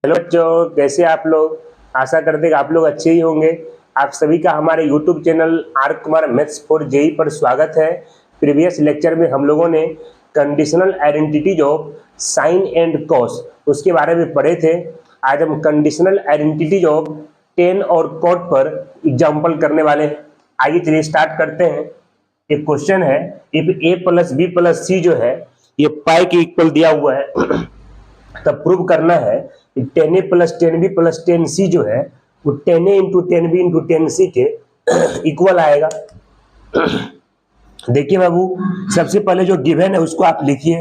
Hello बच्चों, कैसे आप लोग। आशा करते हैं कि आप लोग अच्छे ही होंगे। आप सभी का हमारे YouTube channel R Kumar maths for JEE पर स्वागत है। प्रीवियस लेक्चर में हम लोगों ने conditional identities of sine and cos उसके बारे में पढ़े थे। आज हम कंडीशनल आइडेंटिटीज ऑफ टेन और कॉट पर एग्जाम्पल करने वाले हैं। आइए चलिए स्टार्ट करते हैं। एक क्वेश्चन है, if A plus B plus C जो है ये पाई के इक्वल दिया हुआ है तब प्रूव करना है कि ten A plus ten B plus ten C जो है वो ten A into ten B into ten C के इक्वल आएगा। देखिए बाबू, सबसे पहले जो गिवन है उसको आप लिखिए।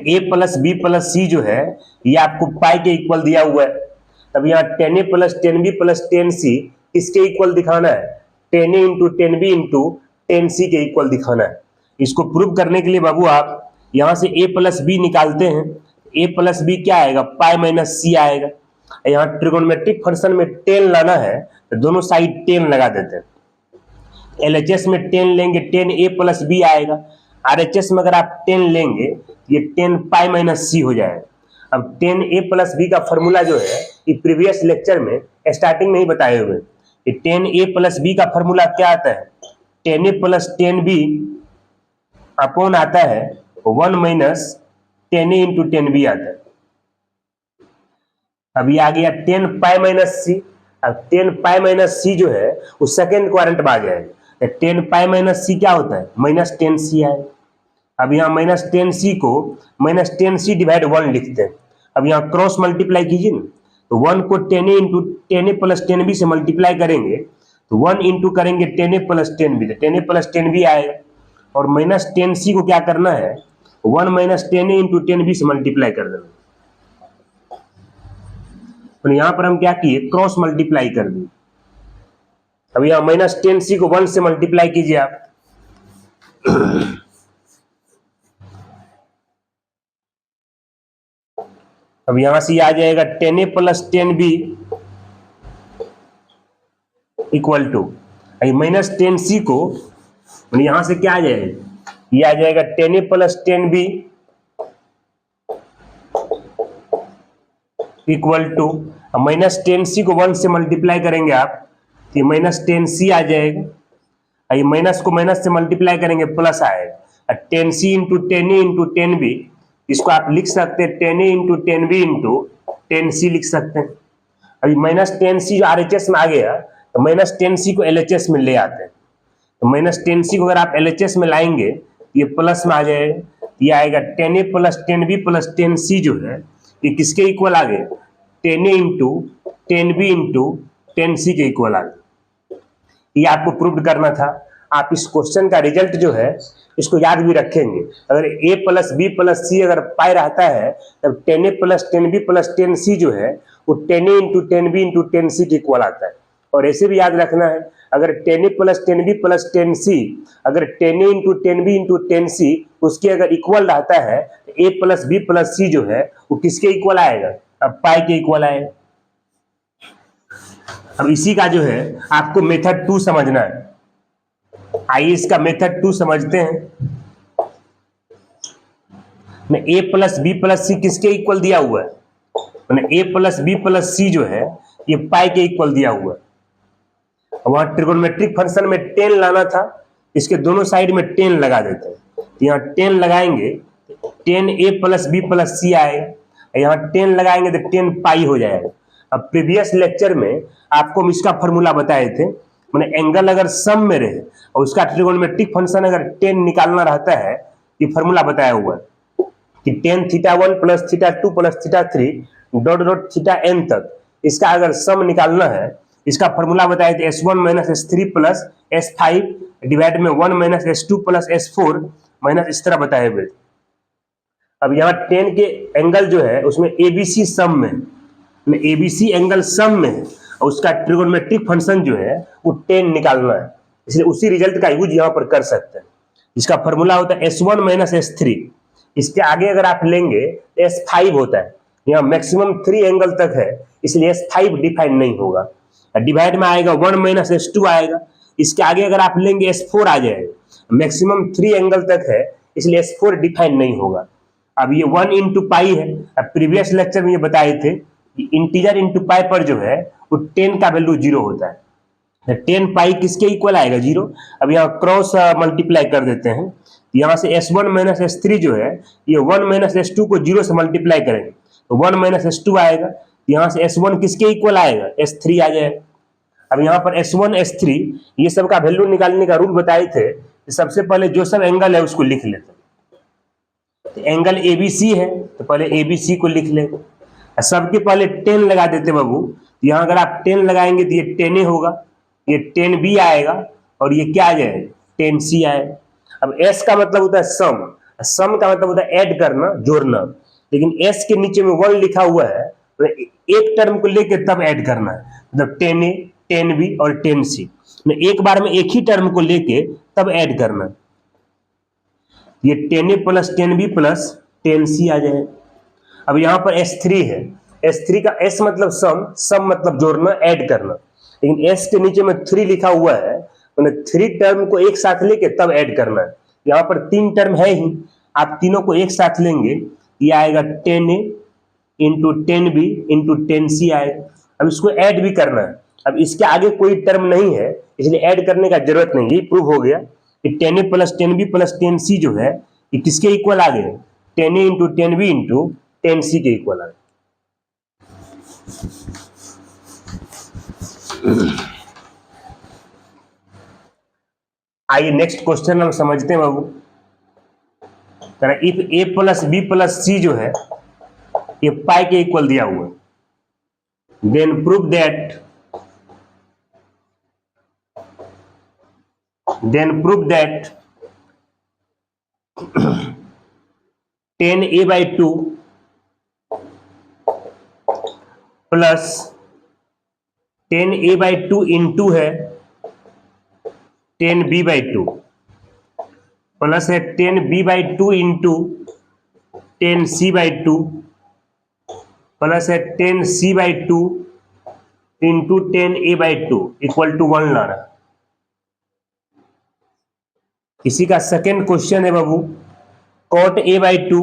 ए प्लस बी प्लस सी जो है ये आपको पाई के इक्वल दिया हुआ है। तब यहाँ ten A plus ten B plus ten C किसके इक्वल दिखाना है? Ten A into ten B into ten C के इक्वल दिखाना है। इसको प्रूव करने के लिए बाबू आप यहां से a प्लस बी निकालते हैं। a प्लस बी क्या आएगा? पाई माइनस सी आएगा। यहाँ ट्रिगोनोमेट्रिक फंक्शन में 10 लाना है तो दोनों साइड 10 लगा देते हैं। LHS में 10 लेंगे 10 a प्लस बी आएगा। RHS में अगर आप 10 लेंगे ये 10 पाई माइनस सी हो जाएगा। अब 10 a प्लस बी का फॉर्मूला जो है ये प्रीवियस लेक्चर में स्टार्टिंग में ही बताए हुए। 10 a प्लस बी का फॉर्मूला क्या आता है? 10 a प्लस 10 बी अपॉन आता है 1 माइनस 10 ए इंटू 10 बी आता है। अब ये आ गया 10 पाई माइनस सी। अब 10 पाई माइनस सी जो है वो सेकेंड क्वाड्रेंट में आ जाएगा। 10 पाई माइनस सी क्या होता है? माइनस 10 सी आएगा। अब यहाँ माइनस 10 सी को माइनस 10 सी डिवाइड 1 लिखते हैं। अब यहाँ क्रॉस मल्टीप्लाई कीजिए ना, तो 1 को 10 ए इंटू 10 ए प्लस 10 बी से मल्टीप्लाई करेंगे तो 1 इंटू करेंगे 10 A plus 10 B, 10 A plus 10 B आएगा। और माइनस 10 सी को क्या करना है? 1 माइनस 10 ए इंटू 10 बी से मल्टीप्लाई कर देना। तो यहां पर हम क्या किए? क्रॉस मल्टीप्लाई कर दिए। अब यहां माइनस 10 सी को 1 से मल्टीप्लाई कीजिए आप। अब यहां से आ जाएगा 10 A plus 10 B equal to minus 10 C को यहां से क्या आ जाएगा? ये आ जाएगा 10 A plus 10 B equal to minus 10 C को 1 से मल्टीप्लाई करेंगे आप तो माइनस 10 सी आ जाएगा। ये माइनस को माइनस से मल्टीप्लाई करेंगे प्लस आएगा। 10 सी इंटू 10 ए इंटू 10 बी, इसको आप लिख सकते हैं 10 ए इंटू 10 बी इंटू 10 सी लिख सकते हैं। अभी माइनस 10 सी जो RHS में आ गया तो माइनस 10 सी को LHS में ले आते हैं। तो माइनस 10 सी को अगर आप LHS में लाएंगे ये प्लस में आ जाएगा। ये आएगा 10 ए प्लस 10 बी प्लस 10 सी जो है ये किसके इक्वल आ गए? 10 ए इंटू 10 बी इंटू 10 सी के इक्वल आ गए। ये आपको प्रूव करना था। आप इस क्वेश्चन का रिजल्ट जो है इसको याद भी रखेंगे। अगर a प्लस बी प्लस सी अगर पाई रहता है तब 10 ए प्लस 10 बी प्लस 10 सी जो है वो 10 ए इंटू 10 बी इंटू 10 सी के इक्वल आता है। और ऐसे भी याद रखना है, अगर 10 ए प्लस 10 बी प्लस 10 सी अगर 10 ए इंटू 10 बी इंटू 10 सी उसके अगर इक्वल रहता है तो a plus B plus C जो है वो किसके इक्वल आएगा? अब पाई के इक्वल आएगा। अब इसी का जो है आपको मेथड 2 समझना है। आइए इसका मेथड 2 समझते हैं। a प्लस बी प्लस सी किसके इक्वल दिया हुआ है? a plus B plus C जो है ये पाई के इक्वल दिया हुआ है। वहां ट्रिगोनोमेट्रिक फंक्शन में 10 लाना था, इसके दोनों साइड में 10 लगा देते हैं। यहाँ 10 लगाएंगे 10 ए प्लस बी प्लस सी आएगा। यहाँ 10 लगाएंगे तो 10 पाई हो जाएगा। अब प्रीवियस लेक्चर में आपको हम इसका फॉर्मूला बताए थे, मैंने एंगल अगर सम में रहे और उसका ट्रिगोनोमेट्रिक फंक्शन अगर 10 निकालना रहता है, ये फॉर्मूला बताया हुआ है कि tan theta 1 plus theta 2 plus theta 3 dot dot theta n तक इसका अगर सम निकालना है, इसका फॉर्मूला बताए थे S1 minus S3 plus S5 divide में 1 minus S2 plus S4 minus इस तरह बताए हुए। अब यहाँ 10 के एंगल जो है उसमें ABC सम में ABC एंगल सम में है और उसका ट्रिगोनोमेट्रिक फंक्शन जो है वो 10 निकालना है, इसलिए उसी रिजल्ट का यूज यहाँ पर कर सकते हैं। इसका फॉर्मूला होता है S1 माइनस S3, इसके आगे अगर आप लेंगे S5 होता है। यहाँ मैक्सिमम 3 एंगल तक है इसलिए S5 डिफाइन नहीं होगा। डिवाइड में आएगा 1 माइनस S2 आएगा, इसके आगे अगर आप लेंगे S4 आ जाएगा। मैक्सिमम 3 एंगल तक है इसलिए S4 डिफाइन नहीं होगा। अब ये 1 इंटू पाई है। अब प्रीवियस लेक्चर में ये बताए थे कि इंटीजर इंटू पाई पर जो है वो 10 का वैल्यू 0 होता है। 10 पाई किसके इक्वल आएगा? 0। अब यहाँ क्रॉस मल्टीप्लाई कर देते हैं। यहाँ से S1 माइनस S3 जो है ये 1 माइनस S2 को 0 से मल्टीप्लाई करेंगे तो 1 माइनस S2 आएगा। यहाँ से S1 किसके इक्वल आएगा? S3 आ जाएगा। अब यहाँ पर S1 S3 ये सब का वैल्यू निकालने का रूल बताए थे। सबसे पहले जो सब एंगल है उसको लिख लेते हैं। तो एंगल ABC है तो पहले ABC को लिख ले। सबके पहले 10 लगा देते बाबू। यहाँ अगर आप 10 लगाएंगे तो ये 10A होगा, ये 10B आएगा और ये क्या आ जाएगा? 10C आएगा। अब S का मतलब होता है सम, सम का मतलब होता है ऐड करना, जोड़ना। लेकिन S के नीचे में 1 लिखा हुआ है तो एक टर्म को लेके तब ऐड करना है, मतलब 10A 10B और 10C। एक बार में एक ही टर्म को लेके तब ऐड करना है। ये 10A plus 10B plus 10C आ जाए। अब यहाँ पर S3 है। S3 का S मतलब सम, सम मतलब जोड़ना, ऐड करना। लेकिन S के नीचे में 3 लिखा हुआ है तो 3 टर्म को एक साथ लेके तब ऐड करना है। यहाँ पर 3 टर्म है ही, आप तीनों को एक साथ लेंगे, ये आएगा 10A into 10B into 10C आएगा। अब इसको ऐड भी करना है। अब इसके आगे कोई टर्म नहीं है इसलिए ऐड करने का जरूरत नहीं, ये प्रूव हो गया कि 10A plus 10B plus 10C जो है ये किसके इक्वल आ गए? 10A into 10B into 10C के इक्वल आ गए। आइए नेक्स्ट क्वेश्चन हम समझते हैं बाबू। If A plus B plus C जो है ये पाई के इक्वल दिया हुआ है, then prove that 10A by 2 plus 10A by 2 into है 10B by 2 प्लस है 10B by 2 into 10C by 2 plus है 10C by 2 into 10A by 2 equal to 1 लाना। इसी का सेकेंड क्वेश्चन है बाबू, cot A by 2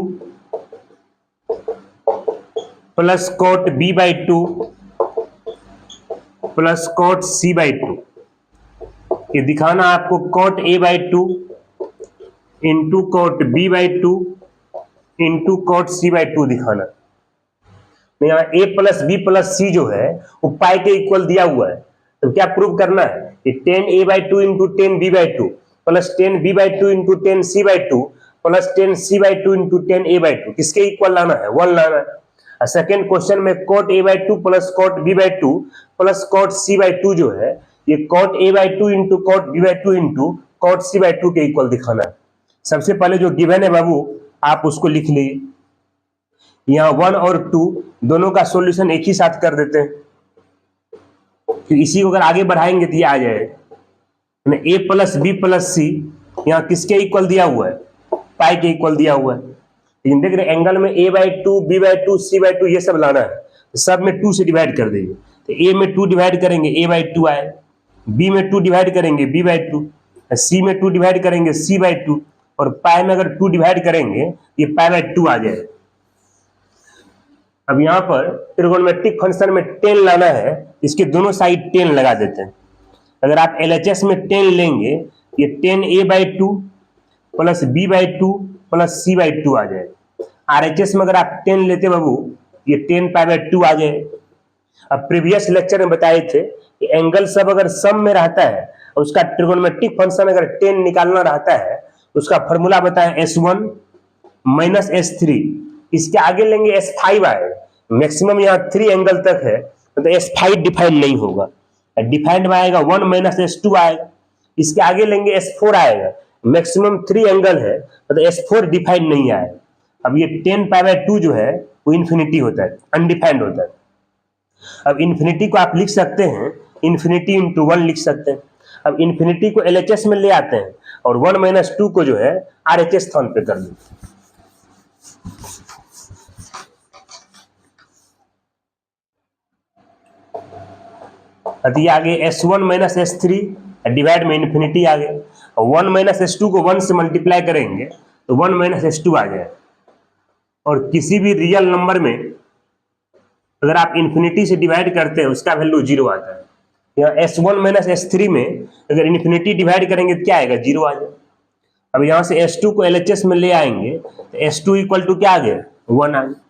plus cot B by 2 plus cot C by 2। ये दिखाना आपको cot A by 2 into cot B by 2 into cot C by 2 दिखाना। तो यहाँ A plus B plus C जो है वो पाई के इक्वल दिया हुआ है, तो क्या प्रूव करना है? ये 10A by 2 into 10B by 2 plus 10B by 2 into 10C by 2 plus 10C by 2 into 10A by 2 किसके इक्वल लाना है? 1 लाना है। सेकेंड क्वेश्चन में cot A by 2 plus cot B by 2 plus cot C by 2 जो है ये cot A by 2 into cot B by 2 into cot C by 2 के इक्वल दिखाना है। सबसे पहले जो गिवन है बाबू आप उसको लिख लीजिए। यहाँ 1 और 2 दोनों का सॉल्यूशन एक ही साथ कर देते हैं, फिर इसी को अगर आगे बढ़ाएंगे तो ये आ जाएगा। A plus B plus C यहाँ किसके इक्वल दिया हुआ है? पाई के इक्वल दिया हुआ है। लेकिन देख रहे एंगल में A by 2 B by 2 C by 2 ये सब लाना है, तो सब में 2 से डिवाइड कर देंगे। तो A में 2 डिवाइड करेंगे A by 2 आए, B में 2 डिवाइड करेंगे B by 2, C में 2 डिवाइड करेंगे C by 2 और पाई में अगर 2 डिवाइड करेंगे ये पाई by 2 आ जाएगा। अब यहाँ पर ट्रिगोनोमेट्रिक फंक्शन में 10 लाना है, इसके दोनों साइड 10 लगा देते हैं। अगर आप LHS में 10 लेंगे ये 10A by 2 plus B by 2 plus C by 2 आ जाएगा। RHS में अगर आप 10 लेते बाबू ये 10 पाई by 2 आ जाए। अब प्रीवियस लेक्चर में बताए थे कि एंगल सब अगर सम में रहता है और उसका ट्रिगोनोमेट्रिक फंक्शन अगर 10 निकालना रहता है उसका फॉर्मूला बताएं S1 माइनस S3, इसके आगे लेंगे S5 आएगा। मैक्सिमम यहाँ 3 एंगल तक है तो S5 डिफाइंड नहीं होगा, डिफाइंड में आएगा 1 माइनस S2 आएगा। इसके आगे लेंगे S4 आएगा, मैक्सिमम 3 एंगल है तो S4 डिफाइंड नहीं आएगा। अब ये 10 पाई बाय 2 जो है वो इन्फिनिटी होता है, अनडिफाइंड होता है। अब इन्फिनिटी को आप लिख सकते हैं इन्फिनिटी इंटू 1 लिख सकते हैं। अब इन्फिनिटी को LHS में ले आते हैं और 1 माइनस 2 को जो है RHS स्थान पे कर देते हैं। ये आगे S1 माइनस S3 डिवाइड में इन्फिनिटी आ गया। 1 माइनस S2 को 1 से मल्टीप्लाई करेंगे तो 1 माइनस S2 आ जाए। और किसी भी रियल नंबर में अगर आप इन्फिनिटी से डिवाइड करते हैं उसका वैल्यू 0 आता है। यहाँ S1 माइनस S3 में अगर इन्फिनिटी डिवाइड करेंगे तो क्या आएगा, 0 आ जाएगा। अब यहाँ से S2 को LHS में ले आएंगे तो S2 इक्वल टू क्या आ गया, 1 आ गया।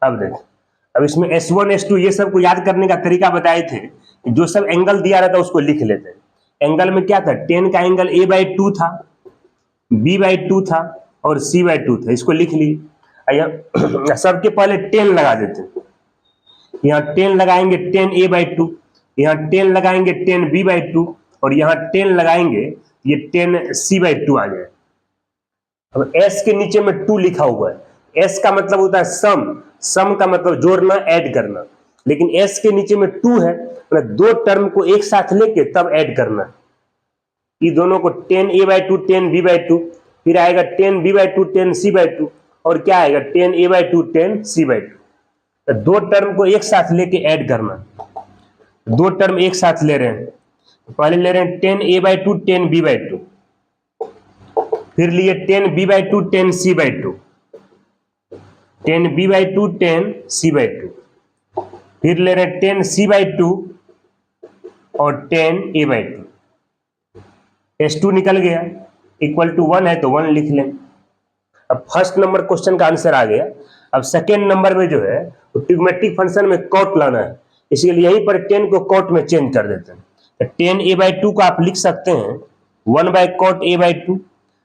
अब देखो, अब इसमें S1 S2 ये सब को याद करने का तरीका बताए थे, जो सब एंगल दिया रहता है उसको लिख लेते हैं। एंगल में क्या था, 10 का एंगल A/2 था, B/2 था और C/2 था, इसको लिख लिए। सबके पहले 10 लगा देते हैं। यहाँ 10 लगाएंगे 10A/2, यहाँ 10 लगाएंगे 10B/2 और यहाँ 10 लगाएंगे ये 10C/2 आ जाए। अब S के नीचे में 2 लिखा हुआ है, S का मतलब होता है सम का मतलब जोड़ना, ऐड करना, लेकिन S के नीचे में 2 है, मतलब दो टर्म को एक साथ लेके तब ऐड करना। ये दोनों को 10A/2 10B/2, फिर आएगा 10B/2 10C/2 और क्या आएगा 10A/2 10C/2। दो टर्म को एक साथ लेके ऐड करना। दो टर्म एक साथ ले रहे हैं, पहले ले रहे हैं 10A/2 10B/2, फिर लिए 10B/2 10C/2, 10B/2 10C/2, फिर ले रहे हैं 10C/2 और 10A/2। S2 निकल गया, इक्वल टू 1 है तो 1 लिख लें। अब फर्स्ट नंबर क्वेश्चन का आंसर आ गया। अब सेकेंड नंबर में जो है ट्रिग्मेट्रिक फंक्शन में कॉट लाना है, इसलिए यहीं पर 10 को कॉट में चेंज कर देते हैं। तो 10A/2 को आप लिख सकते हैं 1/cot A/2,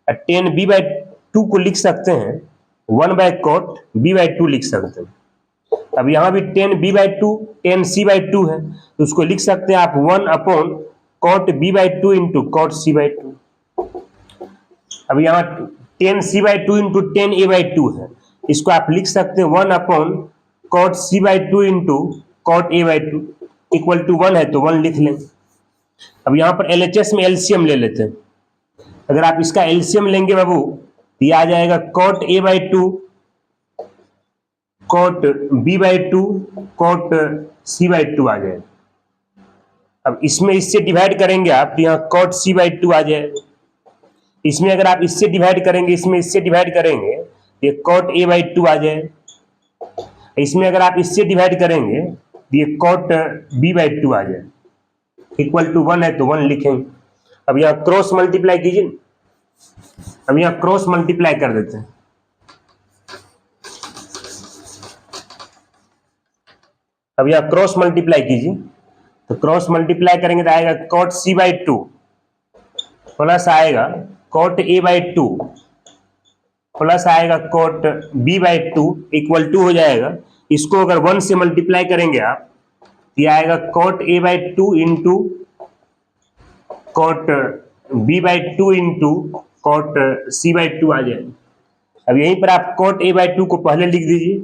10B/2 को लिख सकते हैं 1/cot B/2 लिख सकते हैं। अब यहाँ भी 10B/2 10C/2 है तो उसको लिख सकते हैं आप 1/cot B/2 into cot C/2। अब यहाँ 10C/2 इंटू 10A/2 है, इसको आप लिख सकते हैं 1/cot C/2 into cot A/2 equal to 1 है तो 1 लिख लें। अब यहाँ पर LHS में एलसीएम ले लेते हैं। अगर आप इसका एलसीएम लेंगे बाबू तो ये आ जाएगा cot A/2 cot B/2 cot C/2 आ जाएगा। अब इसमें इससे डिवाइड करेंगे आप तो यहाँ cot C/2 आ जाएगा। इसमें अगर आप इससे डिवाइड करेंगे, इसमें इससे डिवाइड करेंगे ये cot A/2 आ जाएगा। इसमें अगर आप इससे डिवाइड करेंगे तो ये cot B/2 आ जाएगा, इक्वल टू 1 है तो 1 लिखेंगे। अब यहाँ क्रॉस मल्टीप्लाई कीजिए, अब यहाँ क्रॉस मल्टीप्लाई कर देते हैं। अब यहाँ क्रॉस मल्टीप्लाई कीजिए, तो क्रॉस मल्टीप्लाई करेंगे तो आएगा cot C/2 प्लस आएगा cot A/2 प्लस आएगा cot B/2 इक्वल टू हो जाएगा। इसको अगर 1 से मल्टीप्लाई करेंगे आप ये आएगा cot A/2 into cot B/2 into cot C/2 आ जाएगा। अब यहीं पर आप cot A/2 को पहले लिख दीजिए,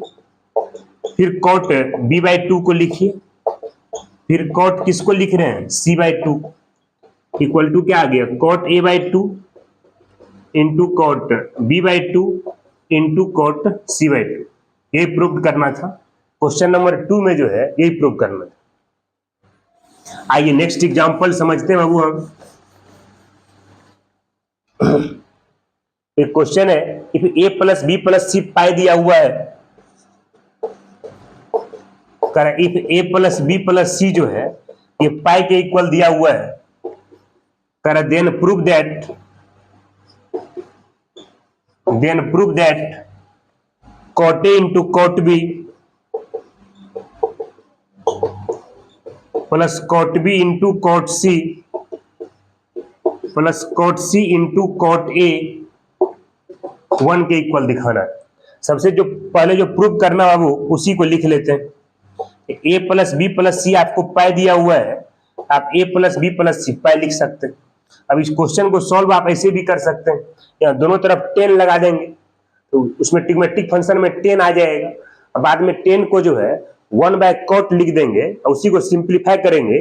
फिर cot B/2 को लिखिए, फिर cot किसको लिख रहे हैं C/2 इक्वल टू क्या आ गया cot A/2 into cot B/2 into cot C/2। यही प्रूव करना था, क्वेश्चन नंबर 2 में जो है यही प्रूव करना था। आइए नेक्स्ट एग्जांपल समझते हैं बाबू हम। एक क्वेश्चन है, if A plus B plus C पाई दिया हुआ है, if A plus B plus C जो है ये पाई के इक्वल दिया हुआ है, then prove that cot A into cot B plus cot B into cot C plus cot C into cot A 1 के इक्वल दिखाना है। सबसे जो पहले जो प्रूव करना बाबू उसी को लिख लेते हैं। A plus B plus C आपको पाई दिया हुआ है, आप A plus B plus C पाई लिख सकते हैं। अब इस क्वेश्चन को सॉल्व आप ऐसे भी कर सकते हैं, यहाँ दोनों तरफ 10 लगा देंगे तो उसमें ट्रिग्मेट्रिक फंक्शन में 10 आ जाएगा। अब बाद में 10 को जो है 1/cot लिख देंगे और उसी को सिंप्लीफाई करेंगे,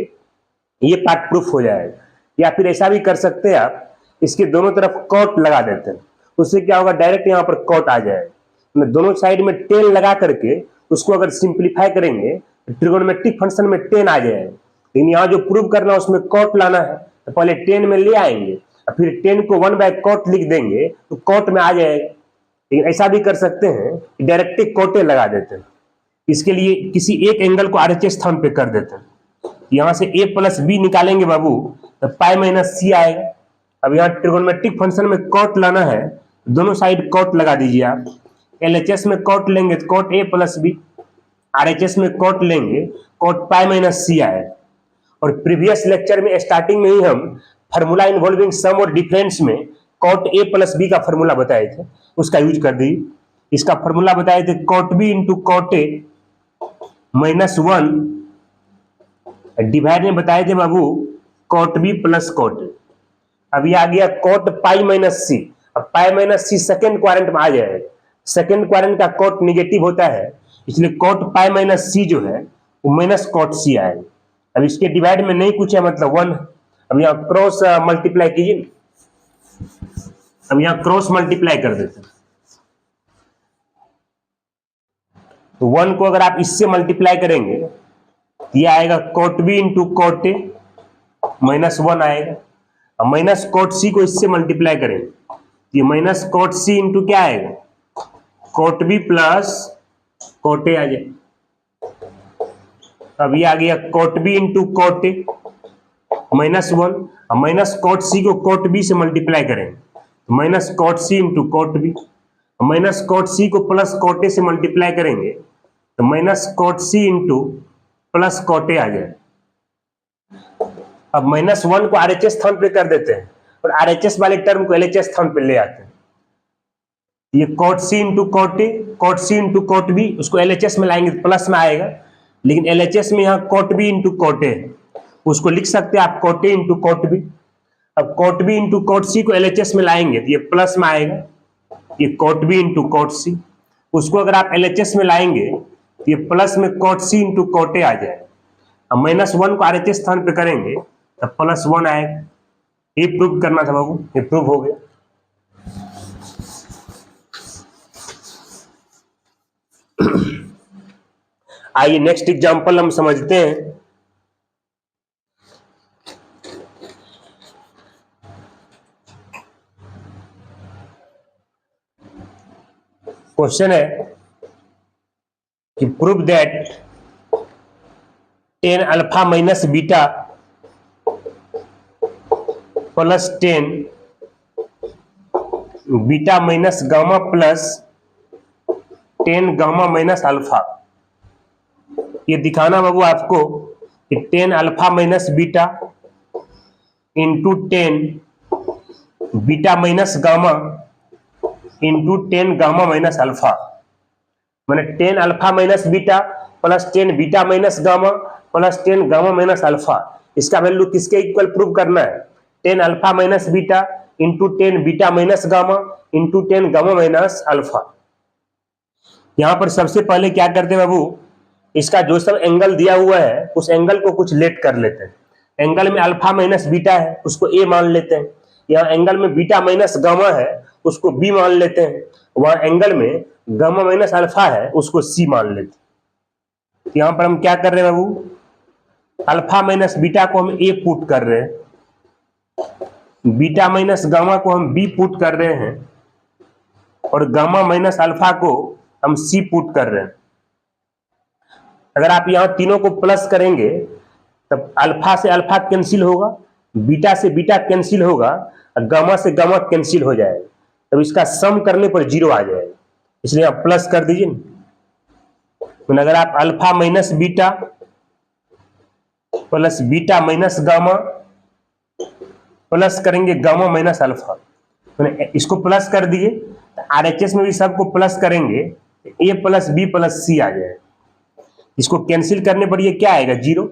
ये पार्ट प्रूफ हो जाएगा। या फिर ऐसा भी कर सकते हैं आप, इसके दोनों तरफ cot लगा देते हैं, उससे क्या होगा डायरेक्ट यहाँ पर cot आ जाएगा। दोनों साइड में 10 लगा करके उसको अगर सिंप्लीफाई करेंगे ट्रिगोनोमेट्रिक फंक्शन में 10 आ जाएगा। लेकिन यहाँ जो प्रूव करना है उसमें cot लाना है, तो पहले 10 में ले आएंगे और फिर 10 को 1/cot लिख देंगे तो cot में आ जाएगा। लेकिन ऐसा भी कर सकते हैं कि डायरेक्टली कोटे लगा देते हैं। इसके लिए किसी एक एंगल को RHS स्थान पे कर देते हैं। यहां से a प्लस बी निकालेंगे बाबू तो पाई माइनस सी आएगा। अब यहाँ ट्रिगोनोमेट्रिक फंक्शन में कॉट लाना है, दोनों साइड कॉट लगा दीजिए आप। LHS में कॉट लेंगे तो cot a plus B, RHS में कॉट लेंगे कॉट पाई माइनस सी आएगा। और प्रीवियस लेक्चर में स्टार्टिंग में ही हम फार्मूला इन्वॉल्विंग सम और डिफरेंस में कॉट a प्लस बी का फार्मूला बताए थे, उसका यूज कर दी। इसका फार्मूला बताए थे cot B into cot A minus 1 divide में बताए थे बाबू cot B plus cot A. अब ये आ गया कॉट पाई माइनस सी। अब pi minus C second quadrant में आ जाएगा। सेकेंड क्वाड्रेंट का कॉट निगेटिव होता है, इसलिए कॉट पाई माइनस सी जो है वो माइनस कॉट सी आएगा। अब इसके डिवाइड में नहीं कुछ है, मतलब 1। अब यहाँ क्रॉस मल्टीप्लाई कीजिए। अब यहाँ क्रॉस मल्टीप्लाई कर देते हैं तो 1 को अगर आप इससे मल्टीप्लाई करेंगे ये आएगा cot B into cot A minus 1 आएगा। अब माइनस कॉट सी को इससे मल्टीप्लाई करेंगे, ये माइनस कॉट सी इंटू क्या आएगा cot B plus cot A आ जाए। अब ये आ गया cot B into cot A minus 1। अब माइनस कॉट सी को कॉट बी से मल्टीप्लाई करेंगे तो minus cot C into cot B. Minus cot C को प्लस कॉट ए से मल्टीप्लाई करेंगे तो minus cot C into plus cot A आ जाए। अब माइनस 1 को RHS स्थान पे कर देते हैं और RHS वाले टर्म को LHS स्थान पे ले आते हैं। ये cot C into cot A, cot C into cot B, उसको LHS में लाएंगे तो प्लस में आएगा। लेकिन LHS में यहाँ cot B into cot A, उसको लिख सकते हैं आप cot A into cot B. अब cot B into cot C को LHS में लाएंगे तो ये प्लस में आएगा, ये cot B into cot C. उसको अगर आप LHS में लाएंगे तो ये प्लस में cot C into cot A आ जाए। अब माइनस 1 को RHS स्थान पे करेंगे तो प्लस 1 आएगा। ये प्रूव करना था बाबू, ये प्रूव हो गया। आइए नेक्स्ट एग्जांपल हम समझते हैं। क्वेश्चन है कि prove that 10 alpha minus beta plus 10 beta minus gamma plus 10 gamma minus alpha. ये दिखाना बाबू आपको कि 10 alpha minus beta into 10 beta minus gamma into 10 gamma minus alpha, मैंने 10 alpha minus beta plus 10 beta minus gamma plus 10 gamma minus alpha. इसका value किसके equal prove करना है 10 alpha minus beta into 10 beta minus gamma into 10 gamma minus alpha. यहां पर सबसे पहले क्या करते हैं बाबू, इसका जो सब एंगल दिया हुआ है उस एंगल को कुछ लेट कर लेते हैं। एंगल में अल्फा माइनस बीटा है उसको ए मान लेते हैं, यहाँ एंगल में बीटा माइनस गामा है उसको बी मान लेते हैं, वहां एंगल में गामा माइनस अल्फा है उसको सी मान लेते हैं। यहां पर हम क्या कर रहे हैं बाबू, अल्फा माइनस बीटा को हम ए पुट कर रहे हैं, बीटा माइनस गामा को हम बी पुट कर रहे हैं और गामा माइनस अल्फा को हम सी पुट कर रहे हैं। अगर आप यहां तीनों को प्लस करेंगे तब अल्फा से अल्फा कैंसिल होगा, बीटा से बीटा कैंसिल होगा और गामा से गामा कैंसिल हो जाएगा, तब इसका सम करने पर 0 आ जाएगा, इसलिए आप प्लस कर दीजिए। तो अगर आप alpha minus beta plus beta minus gamma plus करेंगे गामा माइनस अल्फा, तो इसको प्लस कर दिए तो RHS में भी सबको प्लस करेंगे ए प्लस बी प्लस सी आ जाएगा। इसको कैंसिल करने पर ये क्या आएगा 0,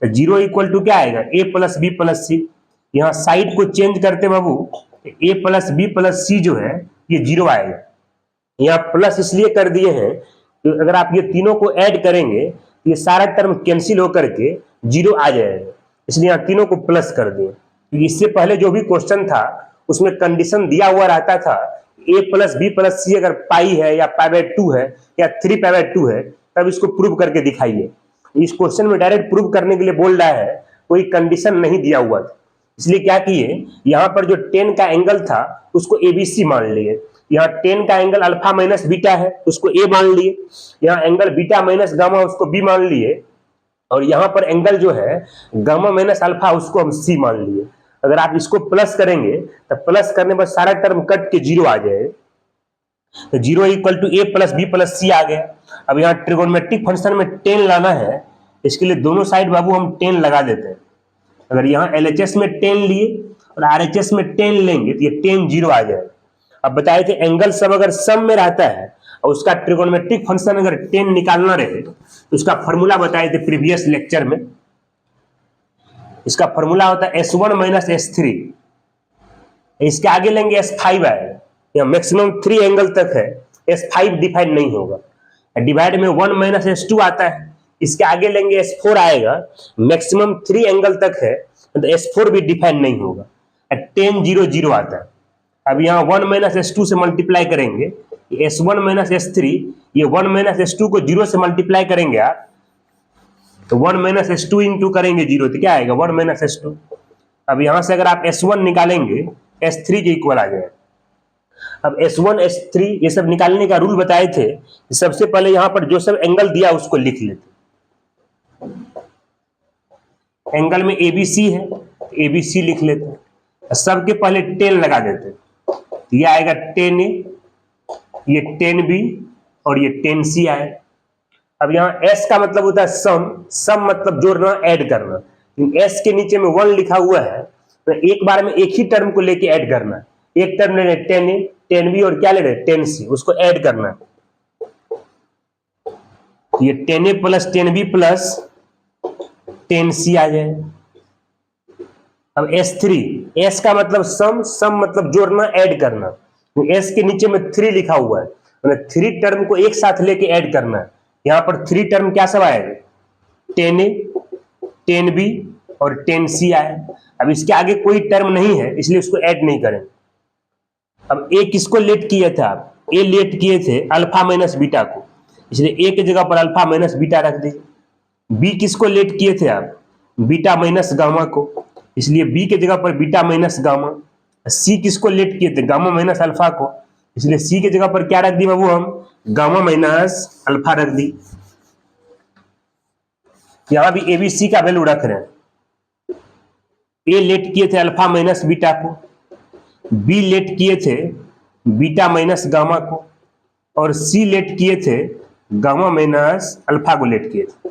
तो 0 इक्वल टू क्या आएगा ए प्लस बी प्लस सी। यहाँ साइड को चेंज करते बाबू ए प्लस बी प्लस सी जो है ये 0 आएगा। यहाँ प्लस इसलिए कर दिए हैं कि अगर आप ये तीनों को ऐड करेंगे तो ये सारा टर्म कैंसिल होकर के 0 आ जाएगा, इसलिए यहाँ तीनों को प्लस कर दिए। तो इससे पहले जो भी क्वेश्चन था उसमें कंडीशन दिया हुआ रहता था ए प्लस बी प्लस सी अगर पाई है या π/2 है या 3π/2 है तब इसको प्रूव करके दिखाइए। इस क्वेश्चन में डायरेक्ट प्रूव करने के लिए बोल रहा है, कोई कंडीशन नहीं दिया हुआ था। इसलिए क्या किए, यहां पर जो 10 का एंगल था उसको एबीसी मान लिए। यहाँ 10 का एंगल अल्फा माइनस बीटा है उसको ए मान लिए, यहाँ एंगल बीटा माइनस गामा उसको बी मान लिए, और यहाँ पर एंगल जो है गामा माइनस अल्फा उसको हम सी मान लिए। अगर आप इसको प्लस करेंगे तो प्लस करने पर सारा टर्म कट के जीरो आ जाए, तो zero equal to A plus B plus C आ गया। अब यहाँ ट्रिगोनोमेट्रिक फंक्शन में 10 लाना है, इसके लिए दोनों साइड बाबू हम 10 लगा देते हैं। अगर यहाँ एलएचएस में 10 लिए और आरएचएस में 10 लेंगे तो ये 10 जीरो आ जाएगा। अब बताए थे एंगल सब अगर सम में रहता है और उसका ट्रिगोनोमेट्रिक फंक्शन अगर 10 निकालना रहे तो उसका फॉर्मूला बताए थे प्रीवियस लेक्चर में। इसका फॉर्मूला होता है S1 माइनस S3, इसके आगे लेंगे S5 आएगा, यहाँ मैक्सिमम 3 एंगल तक है, S5 डिफाइन नहीं होगा। डिवाइड में 1 माइनस S2 आता है, इसके आगे लेंगे S4 आएगा, मैक्सिमम 3 एंगल तक है तो S4 भी डिफाइन नहीं होगा। 10 0 0 आता है। अब यहाँ 1 माइनस S2 से मल्टीप्लाई करेंगे, S1 माइनस S3, ये 1 माइनस S2 को 0 से मल्टीप्लाई करेंगे आप तो 1 माइनस S2 इंटू करेंगे 0 तो क्या आएगा 1 माइनस S2। अब यहां से अगर आप S1 निकालेंगे S3 के इक्वल आ जाएगा। अब S1 S3 ये सब निकालने का रूल बताए थे, सबसे पहले यहां पर जो सब एंगल दिया उसको लिख लेते। एंगल में ABC है, ABC लिख लेते, सबके पहले 10 लगा देते, ये आएगा 10A, ये 10B और ये 10C आएगा। अब यहाँ S का मतलब होता है सम, सम मतलब जोड़ना ऐड करना, S के नीचे में 1 लिखा हुआ है तो एक बार में एक ही टर्म को लेके ऐड करना। एक टर्म ले रहे 10A 10B और क्या ले रहे 10C, उसको ऐड करना। ये 10A plus 10B plus 10C आ जाए। अब S3, S का मतलब सम, सम मतलब जोड़ना ऐड करना, S के नीचे में 3 लिखा हुआ है, 3 टर्म को एक साथ लेके ऐड करना है। यहां पर 3 टर्म क्या सब आएगा 10A 10B और 10C आए। अब इसके आगे कोई टर्म नहीं है इसलिए उसको ऐड नहीं करें। अब A किसको लेट किए थे आप, A लेट किए थे अल्फा माइनस बीटा को, इसलिए A की जगह पर अल्फा माइनस बीटा रख दीजिए। B किसको लेट किए थे आप, बीटा माइनस गामा को, इसलिए B की जगह पर बीटा माइनस गामा। C किसको लेट किए थे गामा माइनस अल्फा को, इसलिए C की जगह पर क्या रख दी बाबू हम गामा माइनस अल्फा रख दी। यहां भी ABC का वैल्यू रख रहे हैं। A लेट किए थे अल्फा माइनस बीटा को, B लेट किए थे बीटा माइनस गामा को, और C लेट किए थे गामा माइनस अल्फा को लेट किए थे।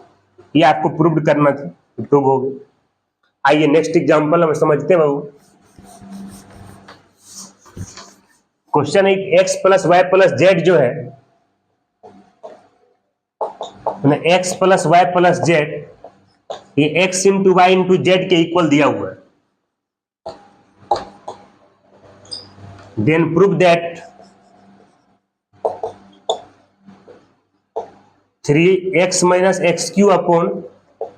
ये आपको प्रूव करना था, प्रूव हो गया। आइए नेक्स्ट एग्जांपल हम समझते हैं बाबू। क्वेश्चन एक x plus Y plus Z जो है, x plus Y plus Z, ये x into Y into Z के इक्वल दिया हुआ है। Then prove that 3x minus X cube upon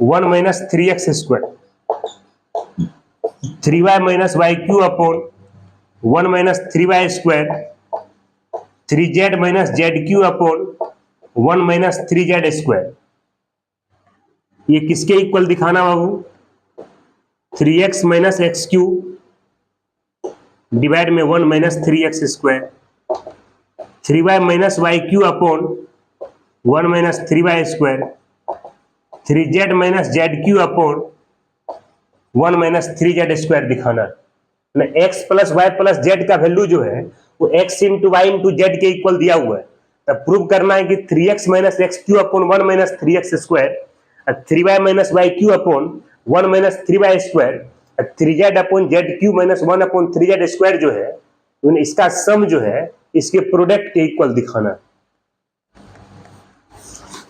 1 minus 3x square, 3y minus Y cube upon 1 minus 3y square, 3z minus Z cube upon 1 minus 3z square. ये किसके equal दिखाना बाबू 3x minus X cube divide में 1 minus 3x square, 3y minus Y cube upon 1 minus 3y square, 3z minus Z cube upon 1 minus 3z square दिखाना। x plus Y plus Z का value जो है वो x into Y into Z के equal दिया हुआ है। तब प्रूव करना है कि 3x minus X cube upon 1 minus 3x square, 3y minus Y cube upon 1 minus 3y square, 3z upon Z Q minus 1 upon 3z square जो है इसका सम जो है इसके प्रोडक्ट के इक्वल दिखाना।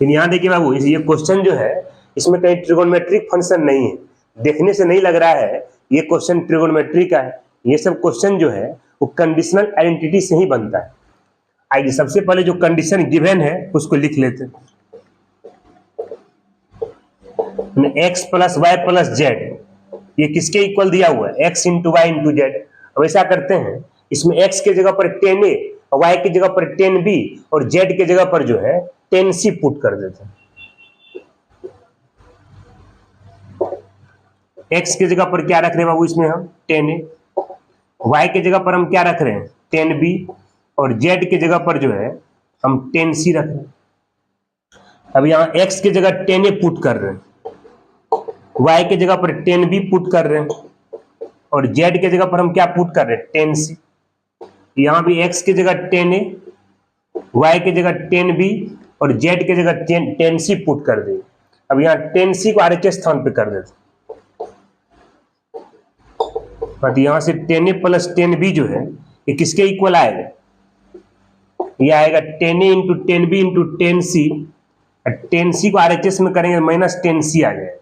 यहां देखिए बाबू ये क्वेश्चन जो है इसमें कहीं ट्रिगोनोमेट्रिक फंक्शन नहीं है, देखने से नहीं लग रहा है ये क्वेश्चन ट्रिगोनोमेट्री का है। ये सब क्वेश्चन जो है वो कंडीशनल आइडेंटिटी से ही बनता है। आइए सबसे पहले जो कंडीशन गिवन है उसको लिख लेते हैं। x plus Y plus Z ये किसके इक्वल दिया हुआ है x into Y into Z. अब ऐसा करते हैं इसमें x के जगह पर 10a और y की जगह पर 10b और z के जगह पर जो है 10c पुट कर देते हैं। एक्स की जगह पर क्या रख रहे हैं बाबू, इसमें हम 10a, वाई की जगह पर हम क्या रख रहे हैं 10b, और जेड की जगह पर जो है हम 10c रख रहे हैं। अब यहाँ x की जगह 10a पुट कर रहे हैं, y की जगह पर 10b पुट कर रहे हैं, और z की जगह पर हम क्या पुट कर रहे हैं 10c। यहाँ भी x की जगह 10a, y की जगह 10b और z की जगह 10c पुट कर दें। अब यहाँ 10c को RHS स्थान पे कर देते, तो यहाँ से 10a प्लस 10b जो है ये किसके इक्वल आएगा, ये आएगा 10a into 10b into 10c, 10c को RHS में करेंगे माइनस 10c आ जाएगा।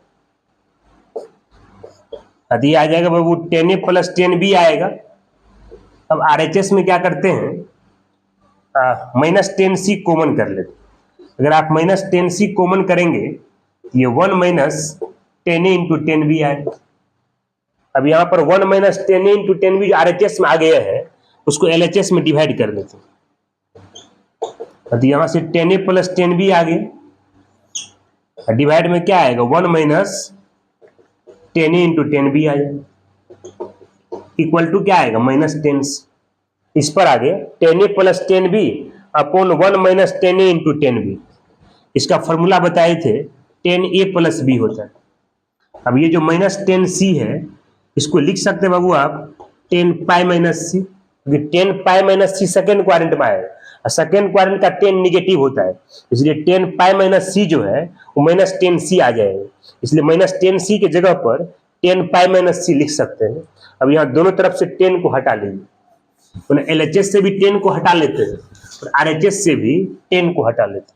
ये आ जाएगा बाबू 10a प्लस 10b आएगा। अब RHS में क्या करते हैं, माइनस 10c कॉमन कर लेते। अगर आप माइनस 10c कॉमन करेंगे ये 1 माइनस 10a इंटू 10b आएगा। अब यहाँ पर 1 minus 10a into 10b RHS में आ गया है, उसको LHS में डिवाइड कर देते हैं। तो यहाँ से 10a प्लस 10b आ गया, डिवाइड में क्या आएगा 1 माइनस 10a इंटू 10b आ जाएगा, इक्वल टू क्या आएगा माइनस 10c। इस पर आगे 10a plus 10b upon 1 minus 10a into 10b, इसका फॉर्मूला बताए थे 10a प्लस b होता है। अब ये जो माइनस 10c है इसको लिख सकते हैं बाबू आप 10 पाई माइनस सी, 10 पाई माइनस सी सेकेंड क्वाड्रेंट में आएगा, और सेकेंड क्वाड्रेंट का 10 निगेटिव होता है, इसलिए 10 पाई माइनस सी जो है वो माइनस 10c आ जाएगा, इसलिए माइनस 10c के जगह पर 10 पाई माइनस सी लिख सकते हैं। अब यहाँ दोनों तरफ से 10 को हटा लीजिए, LHS से भी 10 को हटा लेते हैं और RHS से भी 10 को हटा लेते हैं।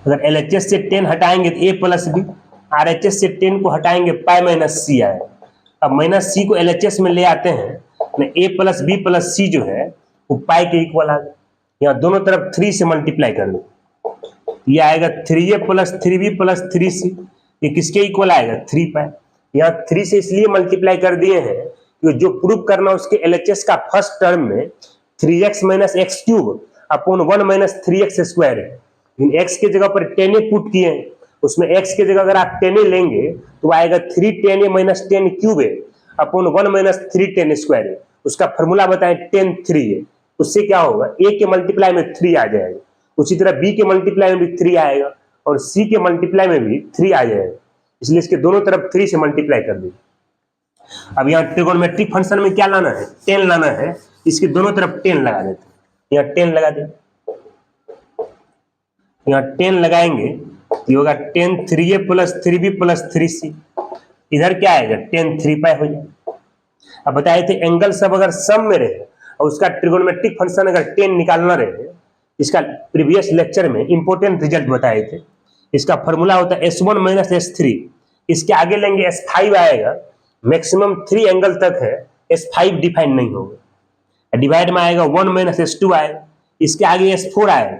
अगर LHS से 10 हटाएंगे तो a प्लस बी, RHS से 10 को हटाएंगे पाई माइनस सी आएगा। अब माइनस सी को LHS में ले आते हैं, a plus B plus C जो है वो पाई के इक्वल आ गया। यहाँ दोनों तरफ 3 से मल्टीप्लाई कर लो, ये आएगा 3a plus 3b plus 3c, ये किसके इक्वल आएगा 3 पाई। यहाँ 3 से इसलिए मल्टीप्लाई कर दिए हैं कि जो प्रूव करना उसके LHS का फर्स्ट टर्म में 3x minus x cube upon 1 minus 3x square है। इन x की जगह पर 10a पुट किए हैं, उसमें x की जगह अगर आप 10a लेंगे तो आएगा 3 10a माइनस 10 क्यूब है अपॉन 1 माइनस 3 10 स्क्वायर है। उसका फॉर्मूला बताएं 10 3 है, उससे क्या होगा a के मल्टीप्लाई में 3 आ जाएगा, उसी तरह b के मल्टीप्लाई में भी 3 आएगा और c के मल्टीप्लाई में भी 3 आ जाएगा, इसलिए इसके दोनों तरफ 3 से मल्टीप्लाई कर दीजिए। अब यहाँ ट्रिगोनोमेट्रिक फंक्शन में क्या लाना है 10 लाना है, इसके दोनों तरफ 10 लगा देते हैं, यहाँ 10 लगा दें, यहाँ 10 लगाएंगे ये होगा 10 3a plus 3b plus 3c, इधर क्या आएगा 10 3 पाई हो जाएगा। अब बताए थे एंगल सब अगर सम में रहे और उसका ट्रिगोनोमेट्रिक फंक्शन अगर 10 निकालना रहे, इसका प्रीवियस लेक्चर में इंपॉर्टेंट रिजल्ट बताए थे। इसका फॉर्मूला होता है S1 माइनस S3, इसके आगे लेंगे S5 आएगा, मैक्सिमम 3 एंगल तक है, S5 डिफाइन नहीं होगा, डिवाइड में आएगा 1 माइनस S2 आएगा, इसके आगे S4 आएगा,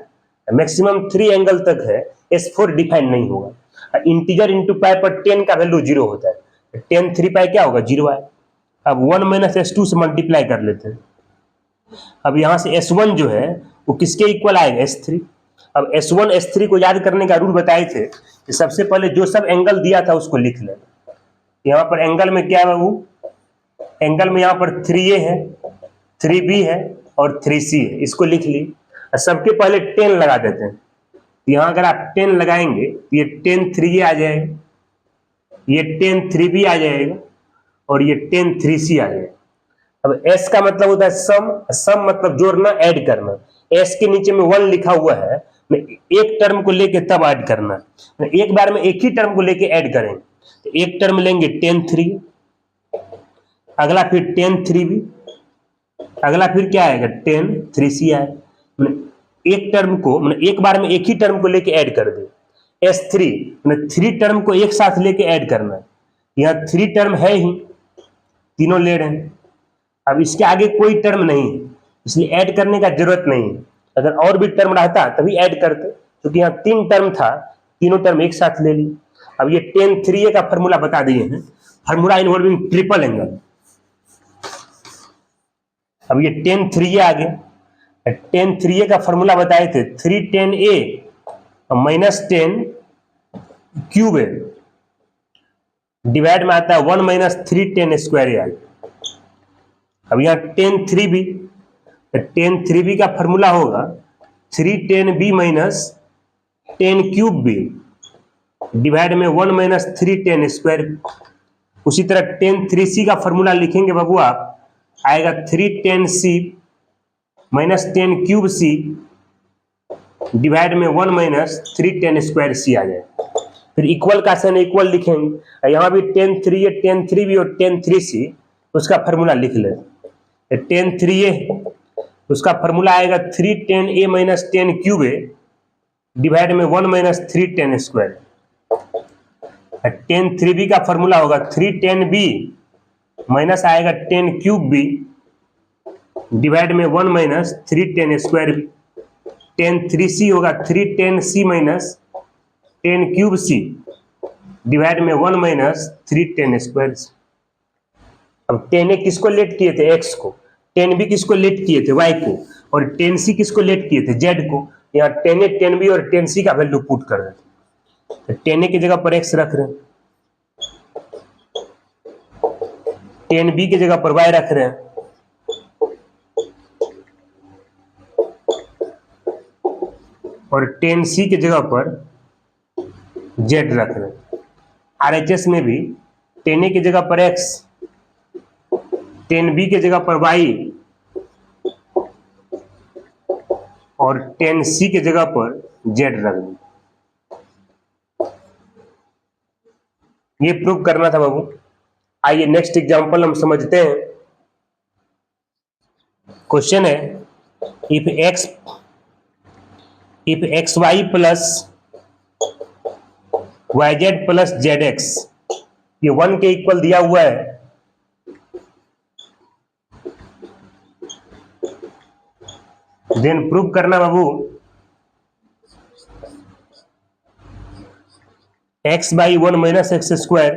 मैक्सिमम 3 एंगल तक है, S4 डिफाइन नहीं होगा। इंटीजर इंटू पाई पर 10 का वैल्यू 0 होता है, 10 3 पाई क्या होगा 0 आए। अब 1 माइनस S2 से मल्टीप्लाई कर लेते हैं। अब यहाँ से S1 जो है वो किसके इक्वल आएगा S3। अब S1 S3 को याद करने का रूल बताए थे कि सबसे पहले जो सब एंगल दिया था उसको लिख लेना। यहाँ पर एंगल में क्या है बाबू, एंगल में यहाँ पर 3a है, 3b है और 3c है, इसको लिख ली। सबके पहले 10 लगा देते हैं, यहाँ अगर आप 10 लगाएंगे ये 10 3a आ जाएगा, ये 10 3b आ जाएगा और ये 10 3c आ जाएगा। अब s का मतलब होता है सम, सम मतलब जोड़ना ऐड करना, s के नीचे में 1 लिखा हुआ है, एक टर्म को लेके तब ऐड करना, एक बार में एक ही टर्म को लेके ऐड करेंगे, तो एक टर्म लेंगे 10 3, अगला फिर 10 3b, अगला फिर क्या आएगा 10 3c आएगा। एक टर्म को एक बार में एक ही टर्म को लेके ऐड कर दे। S3 3 टर्म को एक साथ लेके ऐड करना है, यहाँ 3 टर्म है ही, तीनों ले रहे हैं। अब इसके आगे कोई टर्म नहीं है, इसलिए ऐड करने का जरूरत नहीं है, अगर और भी टर्म रहता तभी ऐड करते, क्योंकि यहाँ 3 टर्म था, तीनों टर्म एक साथ ले ली। अब ये 10 3a का फॉर्मूला बता दिए हैं, फॉर्मूला इन्वॉल्विंग ट्रिपल एंगल। अब ये 10 3a आ गया, 10 3a का फॉर्मूला बताए थे 3 10a माइनस 10 क्यूब है डिवाइड में आता है 1 माइनस 3 टेन स्क्वायर यार। अब यहाँ टेन 3b, तो टेन 3b का फॉर्मूला होगा 3 tan B minus tan cube B divide में 1 माइनस 3 टेन स्क्वायर। उसी तरह टेन 3c का फॉर्मूला लिखेंगे बाबू आप, आएगा 3 tan C minus tan cube C divide में 1 माइनस 3 टेन स्क्वायर सी आ जाए। फिर इक्वल का साइन इक्वल लिखेंगे, यहाँ भी टेन 3 है, टेन 3b और टेन 3c, उसका फॉर्मूला लिख ले। टेन 3a उसका फॉर्मूला आएगा 3 टेन ए माइनस टेन क्यूब ए डिवाइड में 1 minus 3 tan square. Ten 3b का फॉर्मूला होगा 3 टेन बी माइनस आएगा टेन क्यूब बी डिवाइड में 1 minus 3 tan square B. Tan 3c होगा 3 tan C minus tan cube C divide में 1 minus 3 tan square सी। अब ten ए किसको late किए थे, एक्स को, टेन बी किसको लेट किए थे, वाई को, और टेन सी किसको लेट किए थे, जेड को। यहाँ टेन ए टेन बी और टेन सी का वैल्यू पुट कर देते, तो टेन ए की जगह पर एक्स रख रहे हैं, टेन बी की जगह पर वाई रख रहे हैं, और टेन सी की जगह पर जेड रख रहे हैं। आरएचएस में भी टेन ए की जगह पर एक्स, टेन बी की जगह पर वाई और टेन सी की जगह पर जेड रख दें। ये प्रूव करना था बाबू। आइए नेक्स्ट एग्जांपल हम समझते हैं। क्वेश्चन है if X Y plus Y Z plus Z X ये 1 के इक्वल दिया हुआ है, देन प्रूव करना बाबू x by 1 minus x square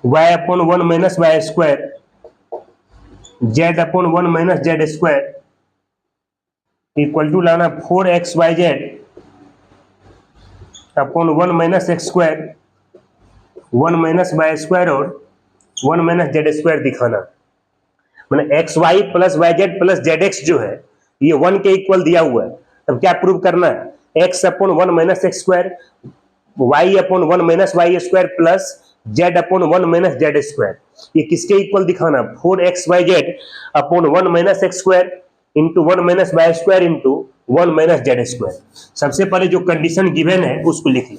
Y upon 1 minus Y square z upon 1 minus Z square equal to लाना 4x Y Z upon 1 minus x square 1 minus Y square और 1 minus Z square दिखाना। मैंने x Y plus Y Z plus Z x जो है ये 1 के equal दिया हुआ है, तब क्या प्रूव करना है, X upon 1 minus x square Y upon 1 minus Y square plus Z upon 1 minus Z square ये किसके इक्वल दिखाना, 4x Y Z upon 1 minus x square into 1 minus Y square into 1 minus Z square. सबसे पहले जो condition given है उसको लिख ले।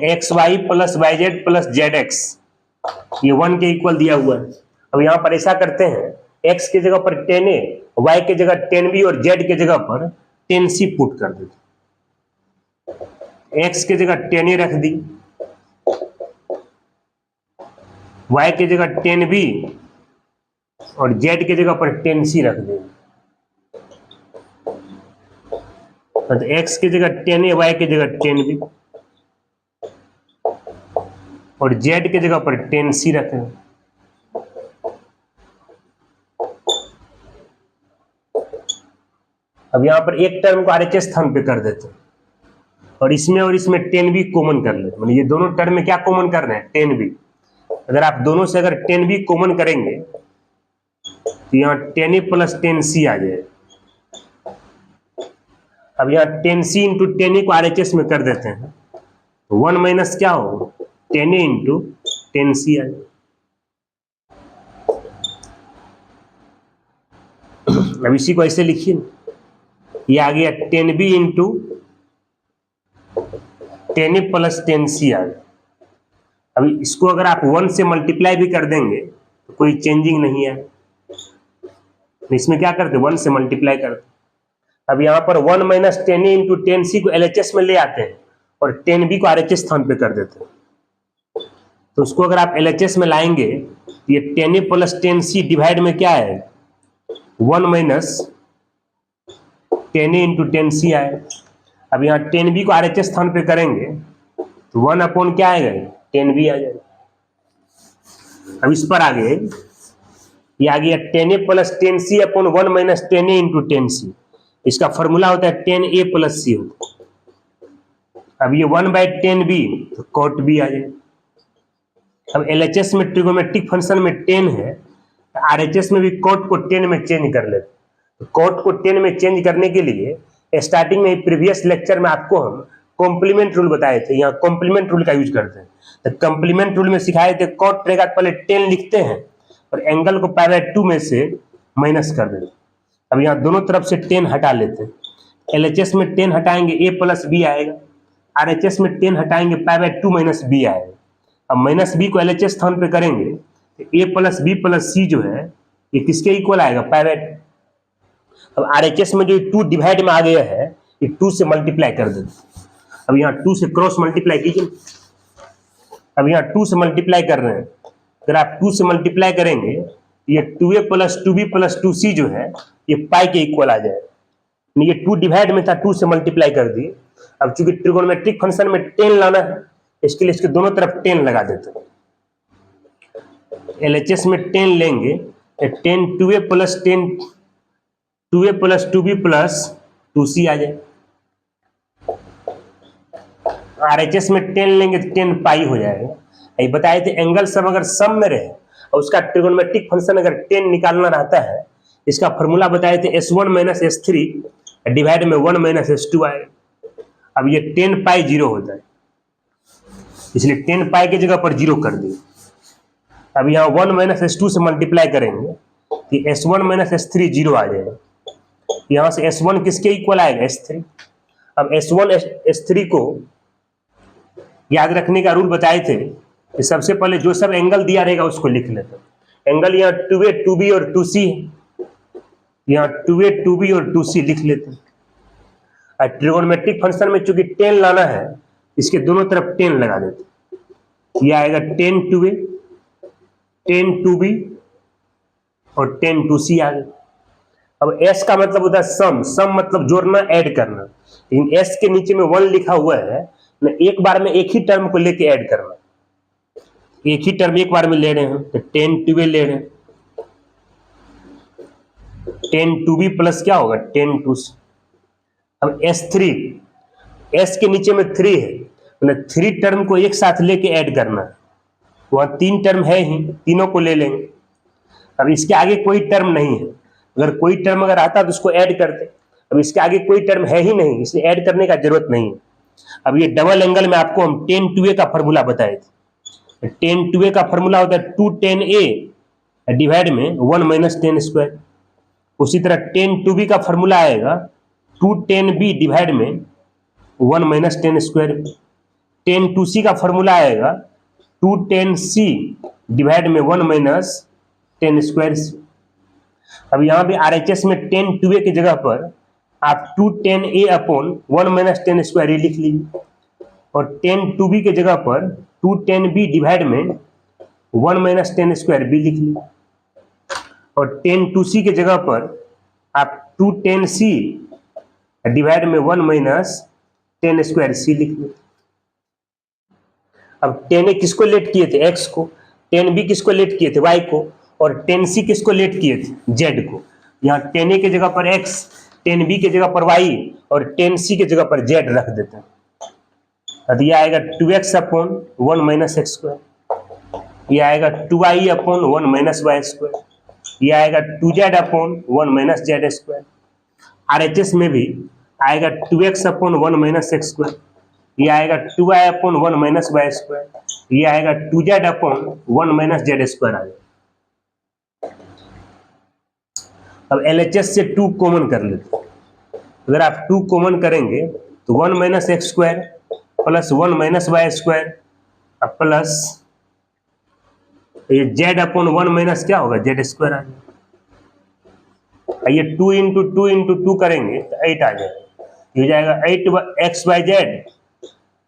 X Y plus Y Z plus Z X ये 1 के इक्वल दिया हुआ है। अब यहां पर ऐसा करते हैं, x के जगह पर 10a, y के जगह 10b और z के जगह पर 10c पुट कर देते। x के जगह 10a रख दी, y के जगह 10b और z के जगह पर 10c रख देंगे। तो x के जगह 10a, y के जगह 10b और z के जगह पर 10c रखें। अब यहां पर एक टर्म को आरएचएस स्थान पे कर देते हैं और इसमें 10b कॉमन कर लेते हैं। मतलब ये दोनों टर्म में क्या कॉमन कर रहे हैं, 10b। अगर आप दोनों से अगर 10b कॉमन करेंगे तो यहाँ 10a प्लस 10c आ जाए। अब यहाँ 10c इंटू 10a को आरएचएस में कर देते हैं, 1 माइनस क्या हो 10a इंटू 10c आ जाए। अब इसी को ऐसे लिखिए, ये आ गया 10b into 10a plus 10c आ गया। अभी इसको अगर आप 1 से मल्टीप्लाई भी कर देंगे तो कोई चेंजिंग नहीं है, इसमें क्या करते 1 से मल्टीप्लाई करते। अब यहाँ पर 1 माइनस 10a इंटू 10c को एलएचएस में ले आते हैं और 10b को आरएचएस स्थान पे कर देते हैं। तो उसको अगर आप एलएचएस में लाएंगे तो ये 10a प्लस 10c डिवाइड में क्या है 1 माइनस 10a इंटू 10c आए। अब यहाँ 10b को आरएचएस स्थान पे करेंगे तो 1 अपॉन क्या आएगा 10b आ जाएगा। अब इस पर आ गए ये आ गया 10a plus 10c upon 1 minus 10a into 10c। इसका फॉर्मूला होता है 10a प्लस c होता है। अब ये 1/10b तो cot b आ जाए। अब LHS में ट्रिगोमेट्रिक फंक्शन में 10 है, RHS में भी cot को 10 में चेंज कर लेते। तो cot को 10 में चेंज करने के लिए स्टार्टिंग में प्रीवियस लेक्चर में आपको हम कॉम्प्लीमेंट रूल बताए थे, यहाँ कॉम्प्लीमेंट रूल का यूज करते हैं। तो कॉम्प्लीमेंट रूल में सिखाए थे cot रहेगा पहले 10 लिखते हैं और एंगल को π/2 में से माइनस कर देते। अब यहाँ दोनों तरफ से 10 हटा लेते हैं। LHS में 10 हटाएंगे a प्लस b आएगा, RHS में 10 हटाएंगे π/2 माइनस b आएगा। अब माइनस b को LHS स्थान पे करेंगे तो a plus b plus c जो है ये किसके इक्वल आएगा, π/2। अब RHS में जो 2 डिवाइड में आ गया है ये 2 से मल्टीप्लाई कर देते। अब यहाँ 2 से क्रॉस मल्टीप्लाई कीजिए। अब यहाँ 2 से मल्टीप्लाई कर रहे हैं, अगर आप 2 से मल्टीप्लाई करेंगे ये 2a plus 2b plus 2c जो है ये पाई के इक्वल आ जाए। ये 2 डिवाइड में था, 2 से मल्टीप्लाई कर दिए। अब चूंकि ट्रिगोनोमेट्रिक फंक्शन में 10 लाना है इसके लिए इसके दोनों तरफ 10 लगा देते हैं। LHS में 10 लेंगे 10 2a plus 10 2a plus 2b plus 2c आ जाए। RHS में 10 लेंगे तो 10 पाई हो जाएगा। ये बताए थे एंगल सब अगर सम में रहे और उसका ट्रिगोनोमेट्रिक फंक्शन अगर 10 निकालना रहता है, इसका फॉर्मूला बताए थे S1 माइनस S3 डिवाइड में 1 माइनस S2 आएगा। अब ये 10 पाई 0 होता है, इसलिए 10 पाई की जगह पर 0 कर दिए। अब यहाँ 1 माइनस S2 से मल्टीप्लाई करेंगे तो S1 माइनस S3 0 आ जाएगा। यहाँ से S1 किसके इक्वल आएगा, S3। अब S1 S3 को याद रखने का रूल बताए थे कि सबसे पहले जो सब एंगल दिया रहेगा उसको लिख लेते हैं। एंगल यहाँ 2a 2b और 2c है, यहाँ 2a 2b और 2c लिख लेते हैं। ट्रिगोनोमेट्रिक फंक्शन में चूंकि 10 लाना है इसके दोनों तरफ 10 लगा देते हैं। यह आएगा 10 2a 10 2b और 10 2c आ गया। अब s का मतलब होता है सम, सम मतलब जोड़ना, ऐड करना। लेकिन s के नीचे में 1 लिखा हुआ है ना, एक बार में एक ही टर्म को लेके ऐड करना। एक ही टर्म एक बार में ले रहे हैं तो 10 2a ले रहे हैं, 10 2b प्लस क्या होगा 10 2c। अब S3 s के नीचे में 3 है, मतलब 3 टर्म को एक साथ लेके ऐड करना है। वहां 3 टर्म है ही, तीनों को ले लेंगे। अब इसके आगे कोई टर्म नहीं है, अगर कोई टर्म अगर आता तो उसको ऐड करते। अब इसके आगे कोई टर्म है ही नहीं इसलिए ऐड करने का जरूरत नहीं है। अब ये डबल एंगल में आपको हम 10 2a का फॉर्मूला बताए थे। 10 2a का फॉर्मूला होता है 2 10a डिवाइड में 1 माइनस 10 स्क्वायर। उसी तरह 10 2b का फॉर्मूला आएगा 2 10b डिवाइड में 1 माइनस 10 स्क्वायर। 10 2c का फॉर्मूला आएगा 2 10c डिवाइड में 1 माइनस 10 स्क्वायर। अब यहाँ भी RHS में 10 2a की जगह पर आप 2 10a अपॉन 1 माइनस 10 स्क्वायर ही लिख लीजिए, और 10 2b के जगह पर 2 10b डिवाइड में 1 माइनस 10 स्क्वायर b लिख लीजिए, और 10 2c के जगह पर आप 2 10c डिवाइड में 1 माइनस 10 स्क्वायर c लिख लीजिए। अब 10a किसको लेट किए थे, x को, 10b किसको लेट किए थे, y को, और 10c किसको लेट किए थे, z को। यहाँ 10a के जगह पर x, 10b के जगह पर y और 10c के जगह पर z रख देते हैं। तो यह आएगा 2x upon 1 minus x square, यह आएगा 2y upon 1 minus Y square, यह आएगा 2z upon 1 minus Z square. RHS में भी आएगा 2x upon 1 minus x square, यह आएगा 2y upon 1 minus Y square, यह आएगा 2z upon 1 minus Z square आ जाएगा। अब LHS से 2 कॉमन कर लेते हैं। अगर आप 2 कॉमन करेंगे तो 1 minus x square plus 1 minus Y square plus ये z अपॉन 1 माइनस क्या होगा जेड स्क्वायर आ जाएगा। ये 2 इंटू 2 इंटू 2 करेंगे तो 8 आ जाएगा। ये हो जाएगा 8xyz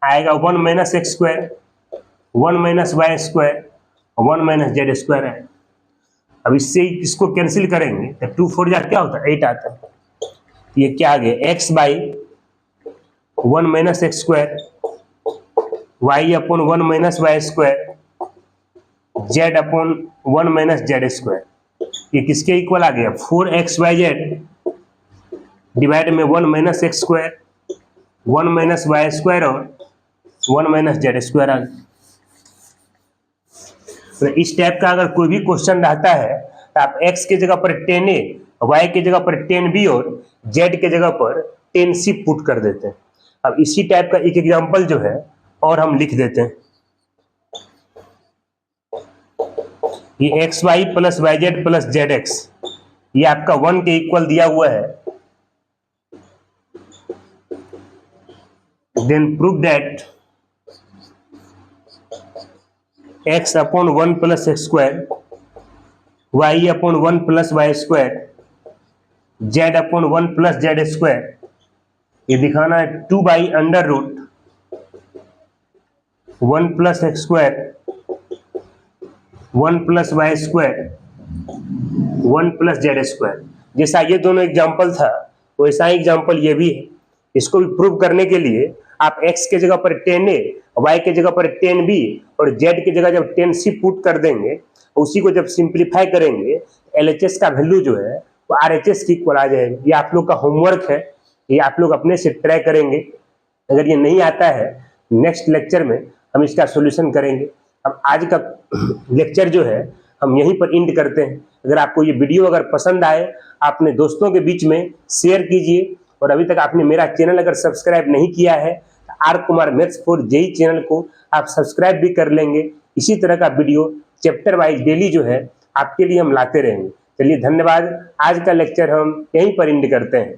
आएगा 1 minus x square 1 minus Y square 1 minus Z square है। अब इससे इसको कैंसिल करेंगे तो 2 4 जा क्या होता है 8 आता है। ये क्या आ गया x by 1 minus x square y upon 1 minus Y square z upon 1 minus Z square. ये किसके इक्वल आ गया, 4xyz डिवाइड में 1 minus x square, 1 minus Y square और 1 माइनस जेड स्क्वायर आ गया। तो इस टाइप का अगर कोई भी क्वेश्चन रहता है तो आप x की जगह पर 10a, y की जगह पर 10b और z की जगह पर 10c पुट कर देते हैं। अब इसी टाइप का एक एग्जांपल जो है और हम लिख देते हैं। ये X Y plus Y Z plus Z X ये आपका 1 के इक्वल दिया हुआ है। Then prove that x upon 1 plus X square, y upon 1 plus Y square, z upon 1 plus Z square, ये दिखाना है 2 by under root 1 plus X square, 1 plus Y square, 1 plus Z square. जैसा ये दोनों example था वैसा ही example ये भी है। इसको भी प्रूव करने के लिए आप x के जगह पर 10a, y के जगह पर 10b और z की जगह जब 10c पुट कर देंगे, उसी को जब सिंप्लीफाई करेंगे LHS का वैल्यू जो है वो RHS की इक्वल आ जाएगा। ये आप लोग का होमवर्क है, ये आप लोग अपने से ट्राई करेंगे। अगर ये नहीं आता है नेक्स्ट लेक्चर में हम इसका सॉल्यूशन करेंगे। अब आज का लेक्चर जो है हम यहीं पर एंड करते हैं। अगर आपको ये वीडियो अगर पसंद आए अपने दोस्तों के बीच में शेयर कीजिए, और अभी तक आपने मेरा चैनल अगर सब्सक्राइब नहीं किया है तो R Kumar maths for JEE channel को आप सब्सक्राइब भी कर लेंगे। इसी तरह का वीडियो चैप्टर वाइज डेली जो है आपके लिए हम लाते रहेंगे। चलिए धन्यवाद, आज का लेक्चर हम यहीं पर एंड करते हैं।